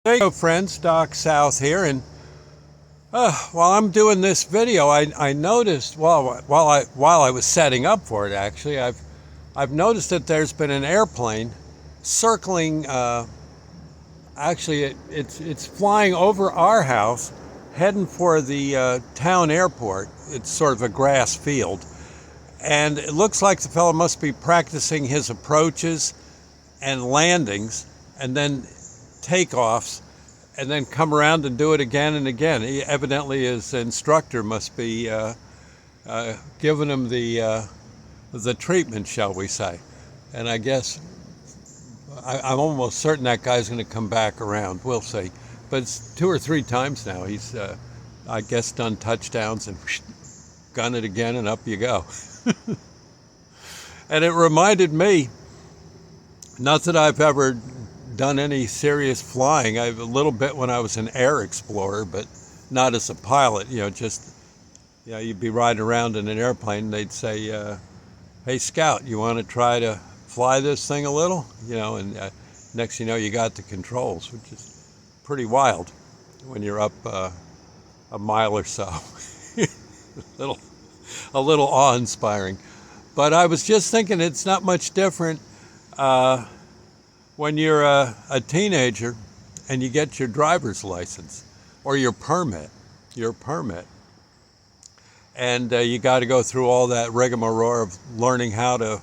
Hey friends, Doc South here, and while I'm doing this video, I noticed while I was setting up for it, actually, I've noticed that there's been an airplane circling. It's flying over our house, heading for the town airport. It's sort of a grass field, and it looks like the fellow must be practicing his approaches and landings, and then takeoffs, and then come around and do it again and again. Evidently, his instructor must be giving him the treatment, shall we say. And I guess I'm almost certain that guy's going to come back around. We'll see. But it's 2 or 3 times now. He's, I guess, done touchdowns and gun it again, and up you go. And it reminded me, not that I've ever done any serious flying. A little bit when I was an air explorer, but not as a pilot. You'd be riding around in an airplane and they'd say, hey Scout, you want to try to fly this thing a little? And next you know, you got the controls, which is pretty wild when you're up a mile or so. a little awe-inspiring. But I was just thinking, it's not much different when you're a teenager and you get your driver's license or your permit, and you got to go through all that rigmarole of learning how to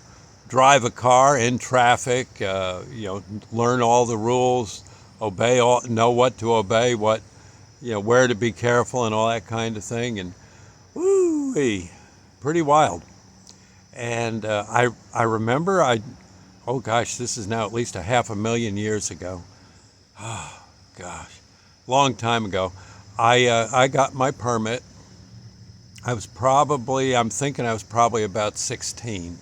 drive a car in traffic, learn all the rules, know what to obey, where to be careful and all that kind of thing, and woo-wee, pretty wild. And I remember oh gosh, this is now at least 500,000 years ago. Oh gosh, long time ago. I got my permit. I'm thinking I was probably about 16.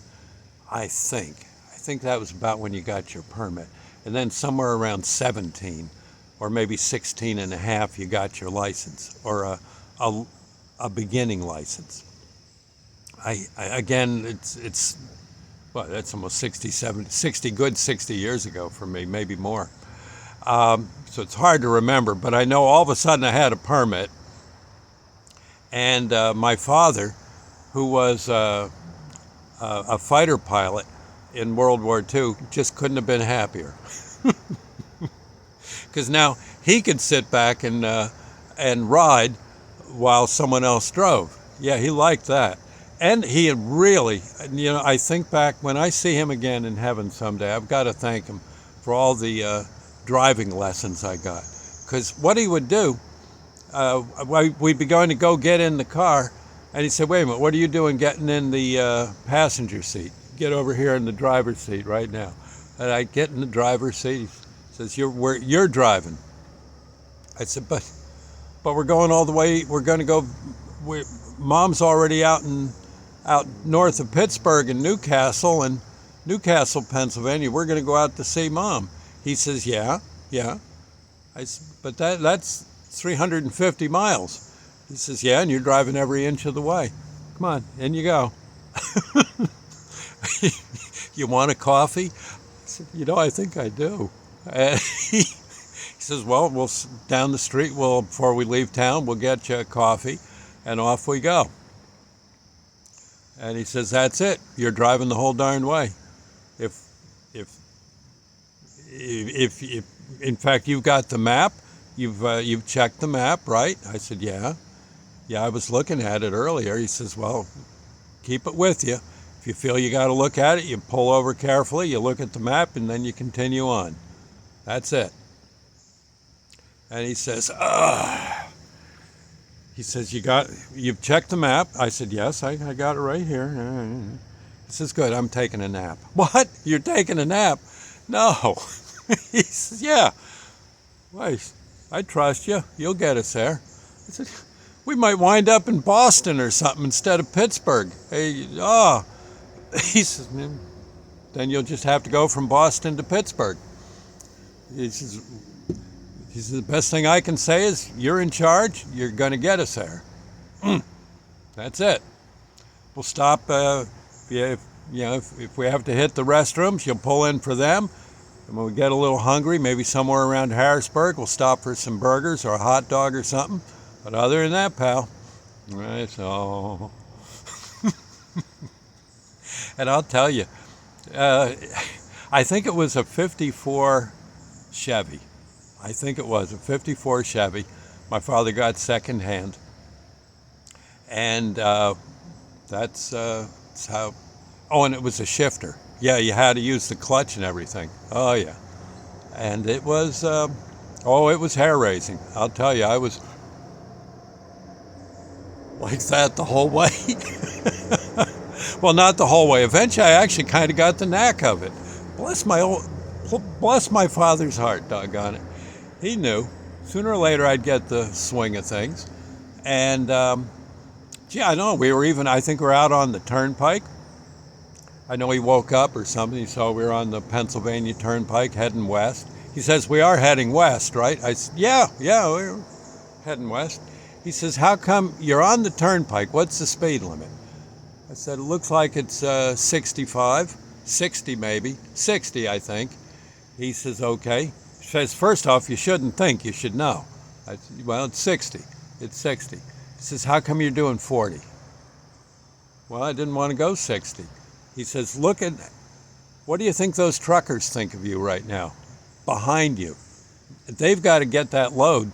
I think that was about when you got your permit. And then somewhere around 17, or maybe 16 and a half, you got your license, or a beginning license. Again, it's well, that's almost 60 years ago for me, maybe more. So it's hard to remember, but I know all of a sudden I had a permit. And my father, who was a fighter pilot in World War II, just couldn't have been happier. Because now he could sit back and ride while someone else drove. Yeah, he liked that. And he had really, I think back, when I see him again in heaven someday, I've got to thank him for all the driving lessons I got. Because what he would do, we'd be going to go get in the car, and he said, wait a minute, what are you doing getting in the passenger seat? Get over here in the driver's seat right now. And I get in the driver's seat. He says, you're driving. I said, but we're going all the way, we're going to go, Mom's already out north of Pittsburgh in Newcastle, Pennsylvania. We're going to go out to see Mom. He says, yeah. I said, but that's 350 miles. He says, yeah, and you're driving every inch of the way. Come on, in you go. You want a coffee? I said, I think I do. And he says, well, down the street, before we leave town, we'll get you a coffee, and off we go. And he says, that's it. You're driving the whole darn way. If in fact, you've got the map, you've checked the map, right? I said, yeah, I was looking at it earlier. He says, well, keep it with you. If you feel you got to look at it, you pull over carefully, you look at the map, and then you continue on. That's it. And he says, He says, you've checked the map? I said, yes, I got it right here. He says, good, I'm taking a nap. What? You're taking a nap? No. He says, yeah. Why, I trust you. You'll get us there. I said, we might wind up in Boston or something instead of Pittsburgh. He says, then you'll just have to go from Boston to Pittsburgh. He says, the best thing I can say is, you're in charge, you're going to get us there. That's it. We'll stop, if we have to hit the restrooms, you'll pull in for them. And when we get a little hungry, maybe somewhere around Harrisburg, we'll stop for some burgers or a hot dog or something. But other than that, pal, that's all. And I'll tell you, I think it was a 54 Chevy. I think it was a 54 Chevy. My father got secondhand. And that's how. Oh, and it was a shifter. Yeah, you had to use the clutch and everything. Oh, yeah. And it was, it was hair raising. I'll tell you, I was like that the whole way. Well, not the whole way. Eventually, I actually kind of got the knack of it. Bless my father's heart, doggone it. He knew. Sooner or later, I'd get the swing of things. And, gee, I know, I think we're out on the turnpike. I know he woke up or something. He saw we were on the Pennsylvania Turnpike heading west. He says, we are heading west, right? I said, yeah, we're heading west. He says, how come you're on the turnpike? What's the speed limit? I said, it looks like it's 65, 60 maybe, 60 I think. He says, okay. He says, first off, you shouldn't think, you should know. I said, well, it's 60. It's 60. He says, how come you're doing 40? Well, I didn't want to go 60. He says, what do you think those truckers think of you right now? Behind you. They've got to get that load.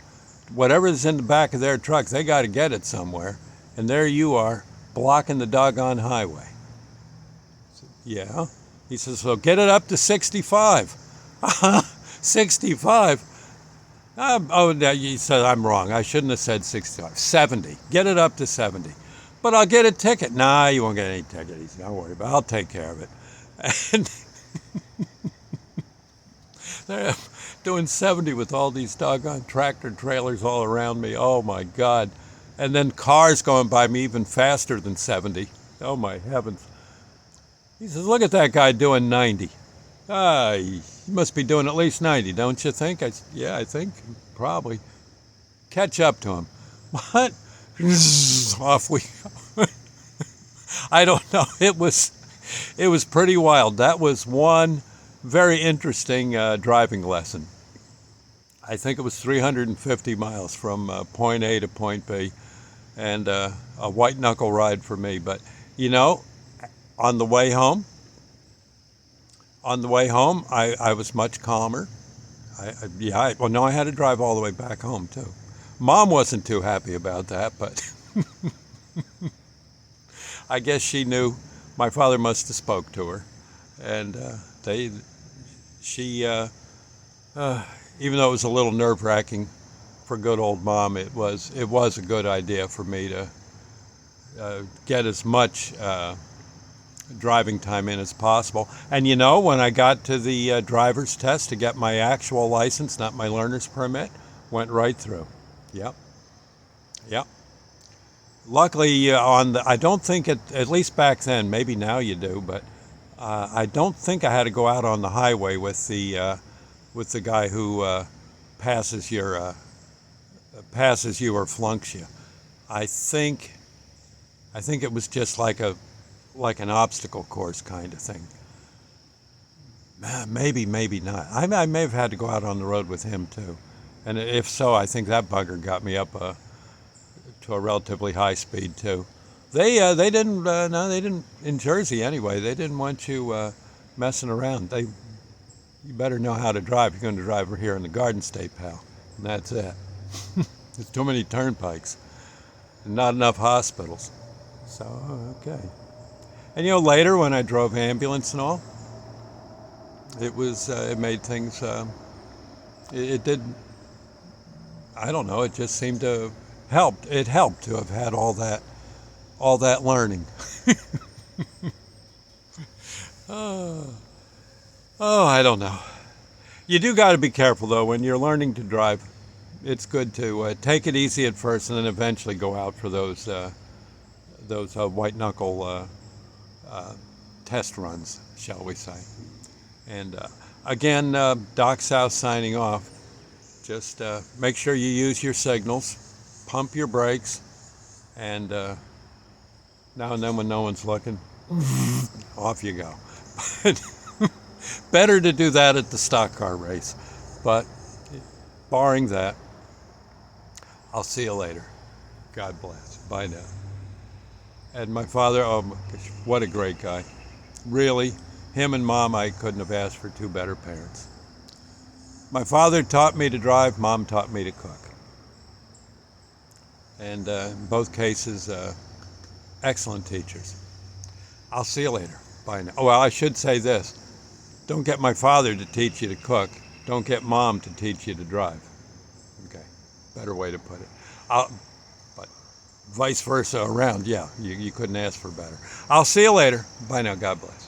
Whatever's in the back of their truck, they got to get it somewhere. And there you are, blocking the doggone highway. I said, yeah. He says, so get it up to 65. 65? He said, I'm wrong. I shouldn't have said 65. 70. Get it up to 70. But I'll get a ticket. Nah, you won't get any ticket. He said, don't worry about it. I'll take care of it. And they're doing 70 with all these doggone tractor trailers all around me. Oh, my God. And then cars going by me even faster than 70. Oh, my heavens. He says, look at that guy doing 90. He must be doing at least 90, don't you think? I said, yeah, I think. Probably. Catch up to him. What? Off we go. I don't know. It was pretty wild. That was one very interesting driving lesson. I think it was 350 miles from point A to point B, and a white knuckle ride for me. But on the way home, I was much calmer. I had to drive all the way back home too. Mom wasn't too happy about that, but I guess she knew. My father must have spoke to her, and even though it was a little nerve-wracking for good old Mom, it was a good idea for me to get as much driving time in as possible. And when I got to the driver's test to get my actual license, not my learner's permit, went right through. Yep. Luckily, I don't think at least back then, maybe now you do, but I don't think I had to go out on the highway with the guy who passes you or flunks you. I think it was just like an obstacle course kind of thing. Maybe not. I may have had to go out on the road with him too. And if so, I think that bugger got me up to a relatively high speed too. They didn't in Jersey anyway. They didn't want you messing around. You better know how to drive. You're going to drive here in the Garden State, pal. And that's it. There's too many turnpikes and not enough hospitals. So okay. And later when I drove ambulance and all, it made things. It did. I don't know. It just seemed to help. It helped to have had all that learning. I don't know. You do got to be careful though when you're learning to drive. It's good to take it easy at first and then eventually go out for those white knuckle test runs, shall we say. And again, Doc South signing off. Just make sure you use your signals, pump your brakes, and now and then when no one's looking, off you go. better to do that at the stock car race. But barring that, I'll see you later. God bless. Bye now. And my father, oh my gosh, what a great guy. Really, him and Mom, I couldn't have asked for two better parents. My father taught me to drive, Mom taught me to cook. And in both cases, excellent teachers. I'll see you later. Bye now. Oh, well, I should say this. Don't get my father to teach you to cook. Don't get Mom to teach you to drive. Okay, better way to put it. But vice versa around, yeah, you couldn't ask for better. I'll see you later. Bye now. God bless.